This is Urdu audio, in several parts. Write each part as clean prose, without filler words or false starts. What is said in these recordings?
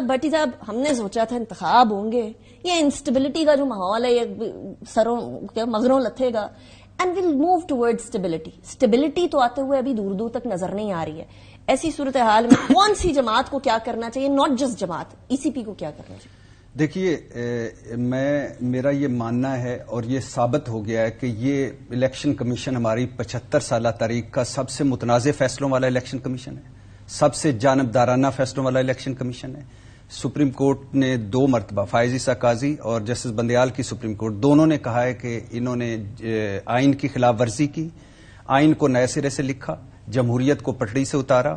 بھٹی صاحب ہم نے سوچا تھا انتخاب ہوں گے، یہ انسٹیبلٹی کا جو ماحول ہے یہ سروں مغروں لتھے گا، and we'll move towards stability. Stability تو آتے ہوئے ابھی دور دور تک نظر نہیں آ رہی ہے. ایسی صورتحال میں کون سی جماعت کو کیا کرنا چاہیے، ناٹ جسٹ جماعت، ای سی پی کو کیا کرنا چاہیے؟ دیکھیے میرا یہ ماننا ہے اور یہ ثابت ہو گیا ہے کہ یہ الیکشن کمیشن ہماری 75 سالہ تاریخ کا سب سے متنازع فیصلوں والا الیکشن کمیشن ہے، سب سے جانبدارانہ فیصلوں والا الیکشن کمیشن ہے. سپریم کورٹ نے 2 مرتبہ، فائز عیسیٰ قاضی اور جسٹس بندیال کی سپریم کورٹ دونوں نے کہا ہے کہ انہوں نے آئین کی خلاف ورزی کی، آئین کو نئے سرے سے لکھا، جمہوریت کو پٹڑی سے اتارا،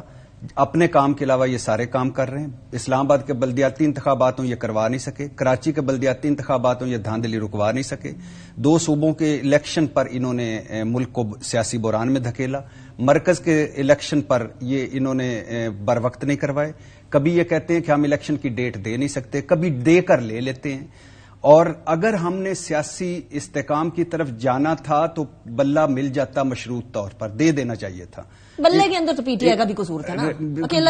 اپنے کام کے علاوہ یہ سارے کام کر رہے ہیں. اسلام آباد کے بلدیاتی انتخابات ہوں یہ کروا نہیں سکے، کراچی کے بلدیاتی انتخابات ہوں یہ دھاندلی رکوا نہیں سکے، 2 صوبوں کے الیکشن پر انہوں نے ملک کو سیاسی بحران میں دھکیلا، مرکز کے الیکشن پر یہ انہوں نے بر وقت نہیں کروائے. کبھی یہ کہتے ہیں کہ ہم الیکشن کی ڈیٹ دے نہیں سکتے، کبھی دے کر لے لیتے ہیں. اور اگر ہم نے سیاسی استحکام کی طرف جانا تھا تو بلہ مل جاتا، مشروط طور پر دے دینا چاہیے تھا. بلے کے اندر تو پی ٹی آئی کا بھی قصور تھا نا،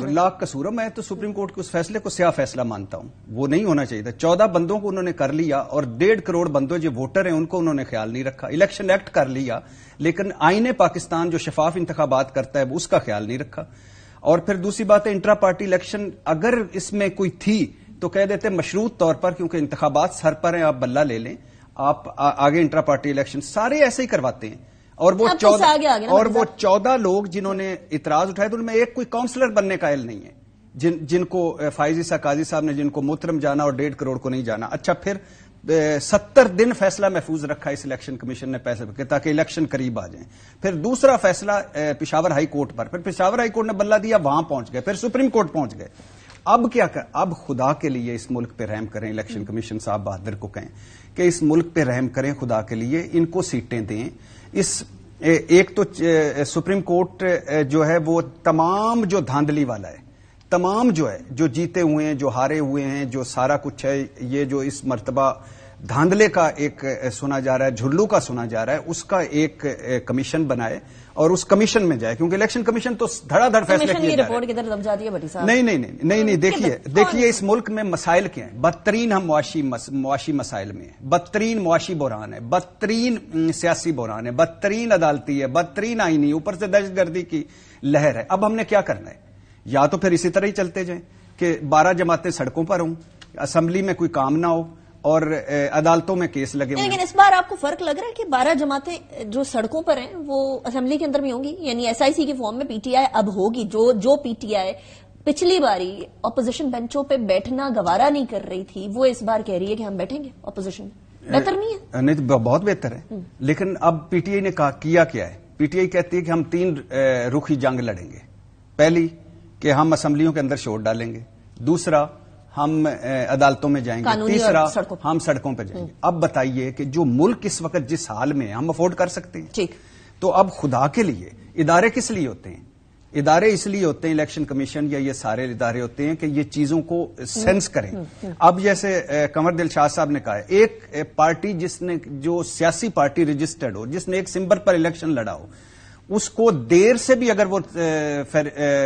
لاکھ قصور. میں تو سپریم کورٹ کے اس فیصلے کو سیاہ فیصلہ مانتا ہوں، وہ نہیں ہونا چاہیے تھا. 14 بندوں کو انہوں نے کر لیا اور 1.5 کروڑ بندوں جو ووٹر ہیں ان کو انہوں نے خیال نہیں رکھا. الیکشن ایکٹ کر لیا لیکن آئین پاکستان جو شفاف انتخابات کرتا ہے اس کا خیال نہیں رکھا. اور پھر دوسری بات ہے انٹرا پارٹی الیکشن، اگر اس میں کوئی تھی تو کہہ دیتے مشروط طور پر، کیونکہ انتخابات سر پر ہیں، آپ بلہ لے لیں، آپ آگے انٹرا پارٹی الیکشن سارے ایسے ہی کرواتے ہیں. اور وہ 14 لوگ جنہوں نے اعتراض اٹھائے تو ان میں ایک کوئی کاؤنسلر بننے کا اہل نہیں ہے، جن کو فائز عیسیٰ قاضی صاحب نے جن کو محترم جانا اور 1.5 کروڑ کو نہیں جانا. اچھا پھر 70 دن فیصلہ محفوظ رکھا اس الیکشن کمیشن نے پیسے پہ تاکہ الیکشن قریب آ جائیں. پھر دوسرا فیصلہ پشاور ہائی کورٹ پر، پھر پشاور ہائی کورٹ نے بلہ دیا، وہاں پہنچ گئے، پھر سپریم کورٹ پہنچ گئے. اب کیا اب خدا کے لیے اس ملک پہ رحم کریں، الیکشن کمیشن صاحب بہادر کو کہیں کہ اس ملک پہ رحم کریں، خدا کے لیے ان کو سیٹیں دیں. ایک تو سپریم کورٹ جو ہے وہ تمام جو دھاندلی والا ہے، تمام جو ہے جو جیتے ہوئے ہیں، جو ہارے ہوئے ہیں، جو سارا کچھ ہے، یہ جو اس مرتبہ دھاندلے کا ایک سنا جا رہا ہے، جھلو کا سنا جا رہا ہے، اس کا ایک کمیشن بنائے اور اس کمیشن میں جائے، کیونکہ الیکشن کمیشن تو دھڑا دھڑ فیصلے کیے جا رہے ہیں. رپورٹ کدھر دب جاتی ہے بھٹی صاحب؟ نہیں دیکھیے اس ملک میں مسائل کیا ہیں. بدترین ہم معاشی مسائل میں ہیں، بدترین معاشی بحران ہے، بدترین سیاسی بحران ہے، بدترین عدالتی ہے، بدترین آئینی، اوپر سے دہشت گردی کی لہر ہے. اب ہم نے کیا کرنا ہے؟ یا تو پھر اسی طرح ہی چلتے جائیں کہ 12 جماعتیں سڑکوں پر ہوں، اسمبلی میں کوئی کام نہ ہو اور عدالتوں میں کیس لگے ہوئے. لیکن اس بار آپ کو فرق لگ رہا ہے کہ 12 جماعتیں جو سڑکوں پر ہیں وہ اسمبلی کے اندر بھی ہوں گی، یعنی ایس آئی سی کی فارم میں پی ٹی آئی اب ہوگی. جو پی ٹی آئی پچھلی باری اپوزیشن بینچوں پہ بیٹھنا گوارا نہیں کر رہی تھی، وہ اس بار کہہ رہی ہے کہ ہم بیٹھیں گے اپوزیشن. بہتر نہیں ہے؟ نہیں، بہت بہتر ہے. لیکن اب پی ٹی آئی نے کیا ہے؟ پی ٹی آئی کہتی ہے کہ ہم 3 رخی جنگ لڑیں گے. پہلی کہ ہم اسمبلیوں کے اندر شور ڈالیں گے، دوسرا ہم عدالتوں میں جائیں گے، تیسرا ہم سڑکوں پہ جائیں گے. اب بتائیے کہ جو ملک اس وقت جس حال میں ہم افورڈ کر سکتے ہیں؟ تو اب خدا کے لیے ادارے کس لیے ہوتے ہیں؟ ادارے اس لیے ہوتے ہیں، الیکشن کمیشن یا یہ سارے ادارے ہوتے ہیں کہ یہ چیزوں کو سینس کریں. اب جیسے قمر دلشاد صاحب نے کہا ہے، ایک پارٹی جس نے جو سیاسی پارٹی رجسٹرڈ ہو، جس نے ایک سمبل پر الیکشن لڑا ہو، اس کو دیر سے بھی اگر وہ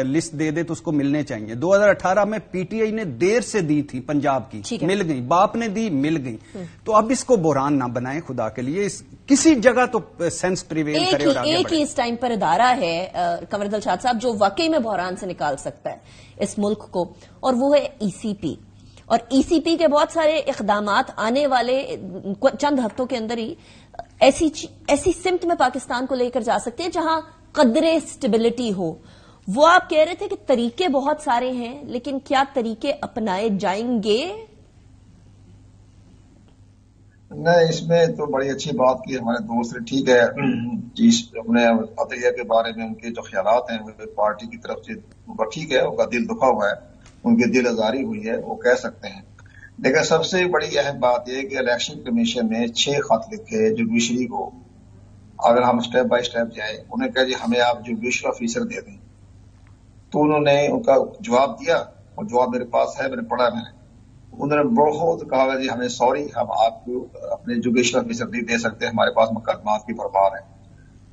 لسٹ دے دے تو اس کو ملنے چاہیے. 2018 میں پی ٹی آئی نے دیر سے دی تھی پنجاب کی، مل گئی، باپ نے دی، مل گئی. تو اب اس کو بحران نہ بنائیں خدا کے لیے، کسی جگہ تو سینس پریویل کرے اور آگے ایک ہی اس ٹائم پر ادارہ ہے قمر دلشاد صاحب جو واقعی میں بحران سے نکال سکتا ہے اس ملک کو، اور وہ ہے ای سی پی. اور ای سی پی کے بہت سارے اقدامات آنے والے چند ہفتوں کے اندر ہی ایسی سمت میں پاکستان کو لے کر جا سکتے ہیں جہاں قدرے اسٹیبلٹی ہو. وہ آپ کہہ رہے تھے کہ طریقے بہت سارے ہیں، لیکن کیا طریقے اپنائے جائیں گے؟ نہیں، اس میں تو بڑی اچھی بات کی ہمارے دوست نے. ٹھیک ہے، اپنے عطیہ کے بارے میں ان کے جو خیالات ہیں پارٹی کی طرف سے، ٹھیک ہے، ان کا دل دکھا ہوا ہے، ان کی دل آزاری ہوئی ہے، وہ کہہ سکتے ہیں. لیکن سب سے بڑی اہم بات یہ کہ الیکشن کمیشن نے 6 خط لکھے جوڈیشری کو. اگر ہم سٹیپ بائی سٹیپ جائیں، انہیں کہا جی ہمیں آپ جوڈیشل آفیسر دے دیں، تو انہوں نے ان کا جواب دیا، اور جواب میرے پاس ہے، میں نے پڑھا. انہوں نے بہت کہا جی ہمیں سوری، ہم آپ کو اپنے جوڈیشل آفیسر نہیں دے سکتے، ہمارے پاس مقدمات کی بھرمار ہے.